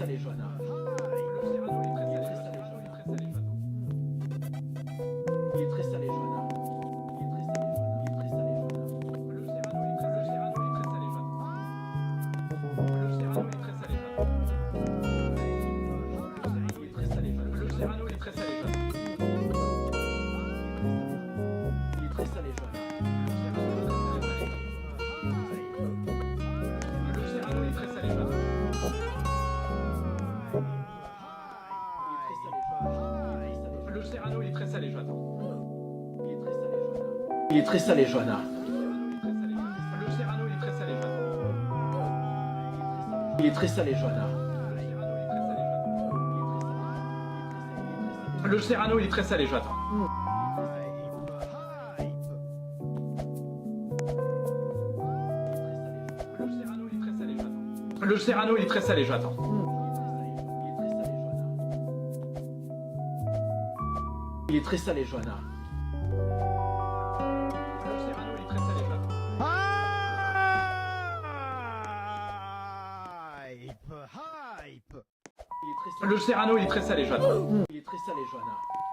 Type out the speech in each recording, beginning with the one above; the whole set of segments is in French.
salé, Johanna. Il est très salé, Johanna. Il est très salé, Johanna. Il est très salé, Johanna. Le Cyrano est très salé, Johanna. Il est très salé, Johanna. Le Cyrano est très salé, Johanna. Il est très salé, Johanna. Le Cyrano est très salé, Johanna. Le Cyrano est très salé, Johanna. Il est très salé, Johanna. Le Cyrano est très salé, Johanna. Il est très salé, Johanna. Le Cyrano est très salé, Johanna. Le Cyrano est très salé, Johanna. Il est très salé, Johanna.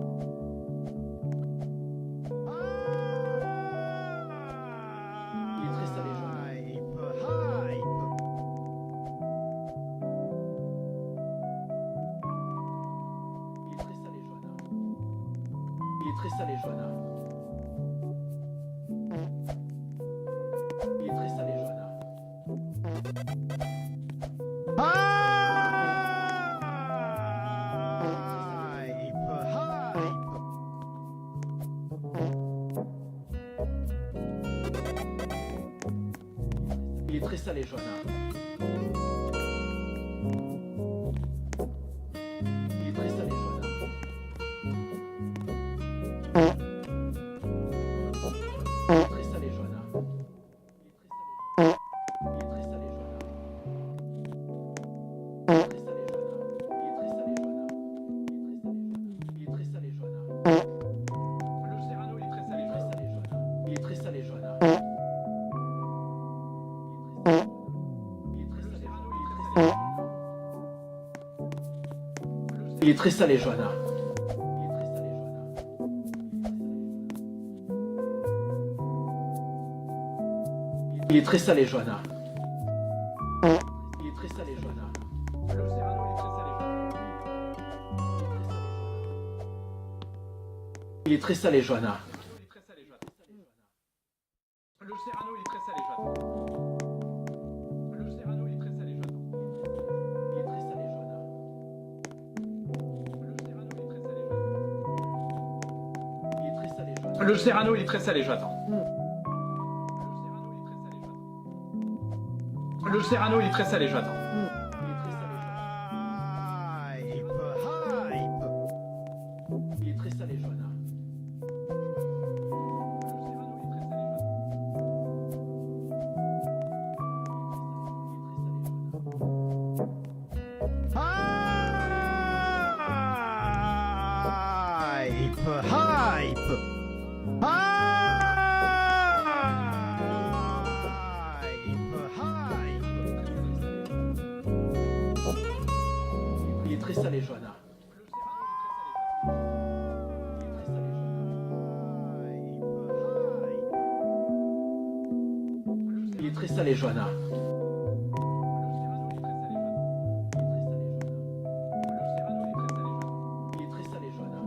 Le Cyrano est très salé, Johanna. Le Cyrano est très salé, Johanna. Il est très salé, Johanna. Il est très salé, Johanna. Il est très salé, Johanna. Il est très salé, Johanna. Il est très salé, Johanna. Il est très salé, Johanna. Il est très salé, Johanna. Il est très salé, Johanna. Il est très salé, Johanna. Il est très salé, Johanna. Le Cyrano est très salé, Johanna. Il est très salé, Johanna. Il est très salé, Johanna. Il est très salé, Johanna. Il est très salé, Johanna. Le Cyrano est très salé, Johanna. Il est très salé, Johanna. Le Cyrano est très salé, Johanna. Le Cyrano est très salé, Johanna. Il est très salé, Johanna. Le Cyrano est très salé, Johanna. Le Cyrano est très salé, Johanna. Il est très salé, Johanna. Il est très salé, Johanna. Il est très salé, Johanna. Il est très salé, Johanna.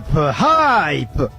Hype! Hype!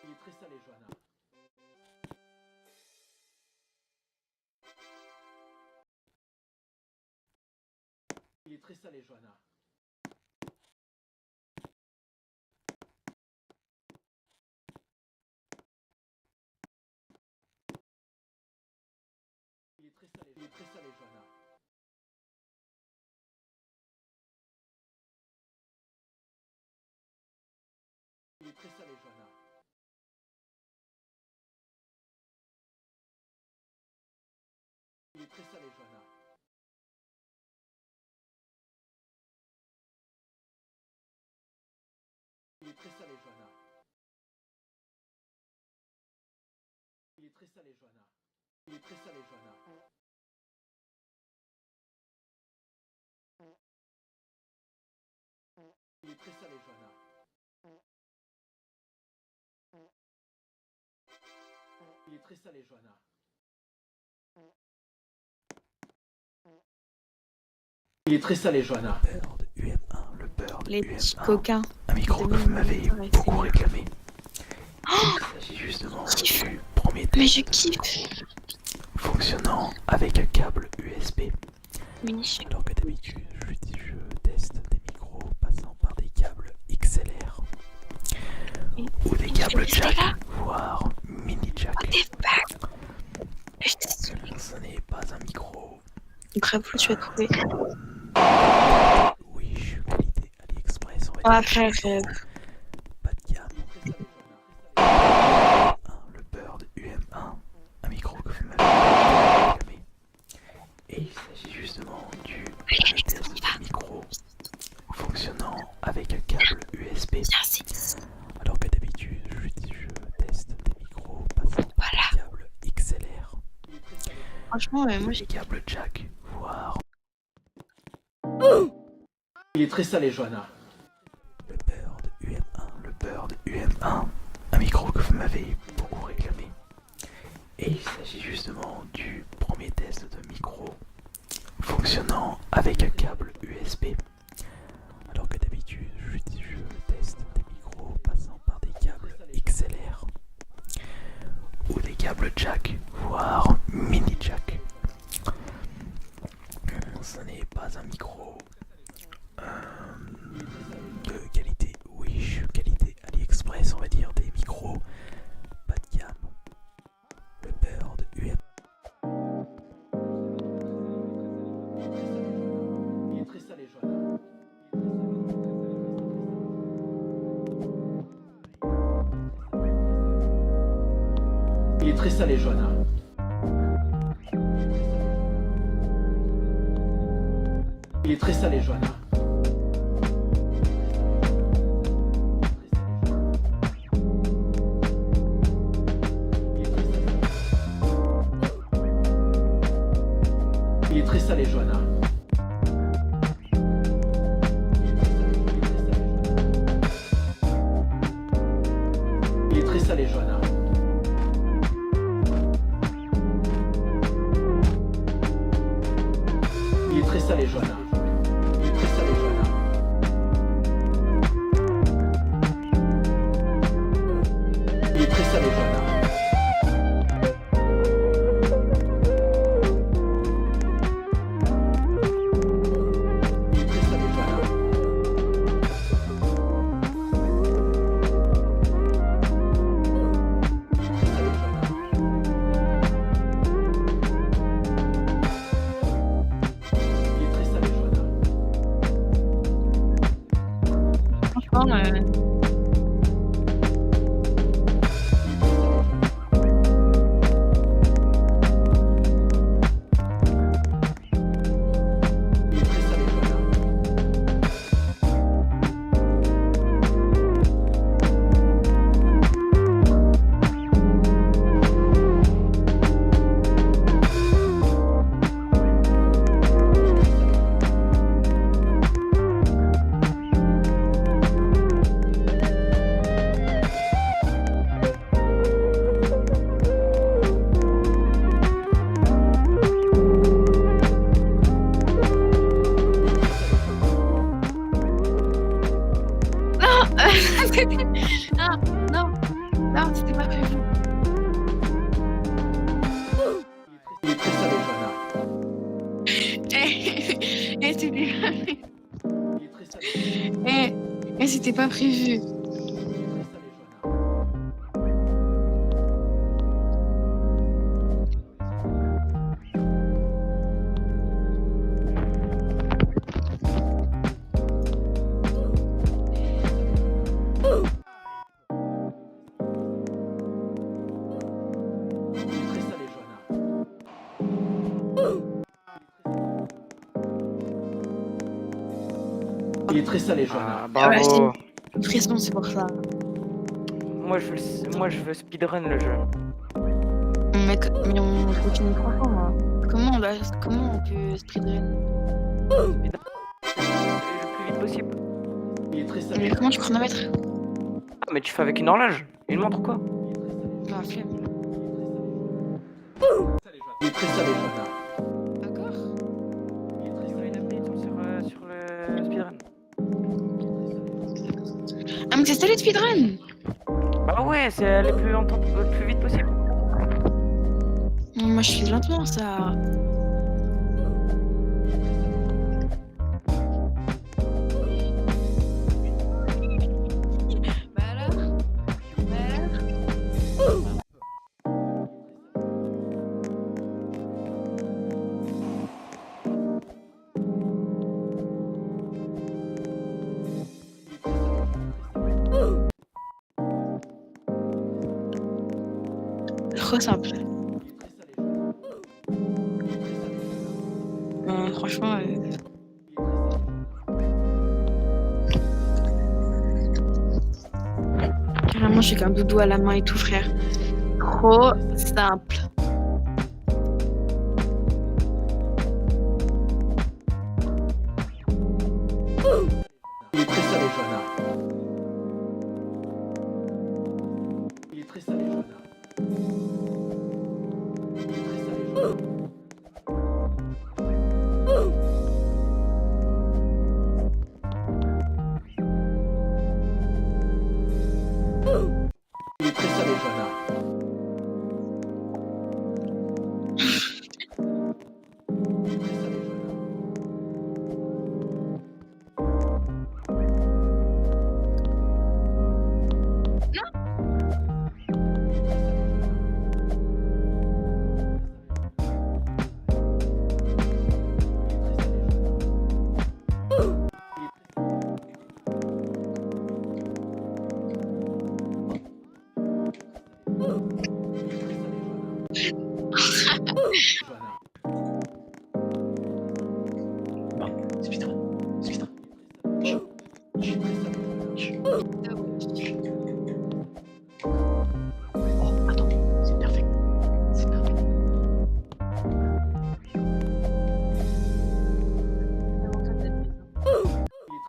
Il est très salé, Johanna. Il est très salé, Johanna. Il est très salé, Johanna. Il est très salé, Johanna. Il est très salé, Johanna. Il est très salé, Johanna. Il est très salé, Johanna. Il est très salé, Johanna. Il est très salé, Johanna. Il est très salé, Johanna. Il est très salé, Johanna. Bird UM1, le Bird Les UM1. petits coquins. Un micro que vous m'avez Ouais, beaucoup c'est réclamé. Il s'agit justement du premier Mais je test de kiffe. micro fonctionnant avec un câble USB. Oui. Alors que d'habitude, je teste des micros passant par des câbles XLR ou des câbles jack, voire mini jack. Ce n'est pas un micro. Bravo, tu as trouvé. Oui, je suis qualité AliExpress. On va Ah, dire frère. pas de gamme. Le Bird UM1, un micro que vous m'avez réclamé. Et il s'agit justement du premier test de micro fonctionnant avec un câble USB. Alors que d'habitude, je teste des micros passant par des câbles XLR Franchement, moi ou j'ai des câbles jack, voire Il est très salé, Johanna. le Bird UM1, le Bird UM1, un micro que vous m'avez beaucoup réclamé. Et il s'agit justement du premier test de micro fonctionnant avec un câble USB. Alors que d'habitude, je teste des micros passant par des câbles XLR ou des câbles jack, voire mini jack. Ce n'est pas un micro de qualité Wish, qualité AliExpress, on va dire des micros pas de gamme. Le Bird UM. Il est très salé, Johanna. Il est très salé, Johanna. Il est très salé, Johanna. Il est très salé, Johanna. Il est très salé, Johanna. Il est très salé, Johanna. Il est très salé, Johanna. Il est très salé, Johanna. Il est très salé, Johanna. Il est très salé, Johanna. franchement, Ah, non, non, c'était pas prévu. Il est très salé, Johanna. C'était pas prévu. Il est très salé. C'était pas prévu. Il est très salé, Johanna. Il est très salé, Johanna. Il est très salé, Johanna. Ah, bravo. Une frisson, c'est pour ça. Moi, je veux speedrun le jeu. Mais on continue 3 fois, moi. Comment on peut speedrun? Le plus vite possible. Il est très salé. Mais comment tu chronomètres? Ah, mais tu fais avec une horloge. Une montre quoi? Ah, flemme. Il est très salé, Johanna. D'accord. Il est très On a salé. une update sur le speedrun. Ah, mais c'est ça le speedrun? Bah ouais, c'est aller plus longtemps, le plus vite possible. Moi, je suis lentement, ça. Bah alors? Trop simple. Franchement, carrément, j'ai qu'un doudou à la main et tout, frère. Trop simple. Il est très salé, Johanna. Il est très salé, Johanna. Il est très salé, Johanna. Il est très salé, Johanna. Il est très salé, Johanna.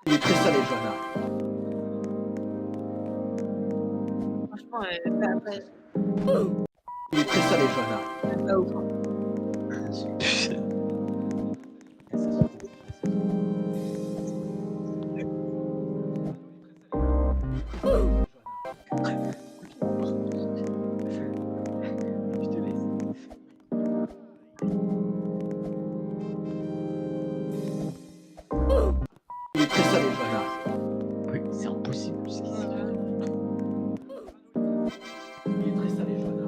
Il est très salé, Johanna. Franchement, Il est très salé, Johanna. pas ouf. Hein. Il est très salé, Johanna. Oui, c'est impossible. Il est très salé, Johanna.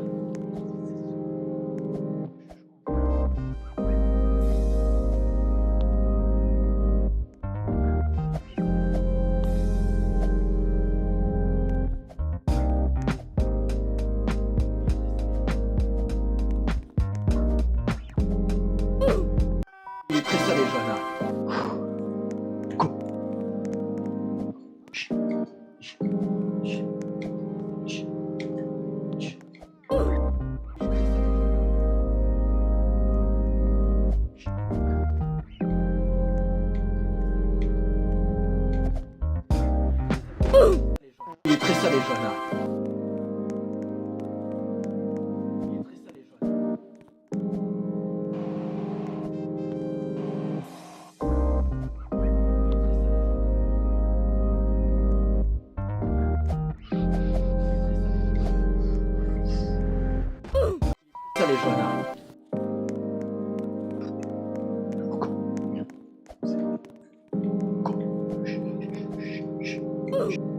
Il est très salé, Johanna. Il est très salé, Johanna. Il est très salé, Johanna. Il est très salé, Johanna. les Johanna. Chut, chut, chut, chut.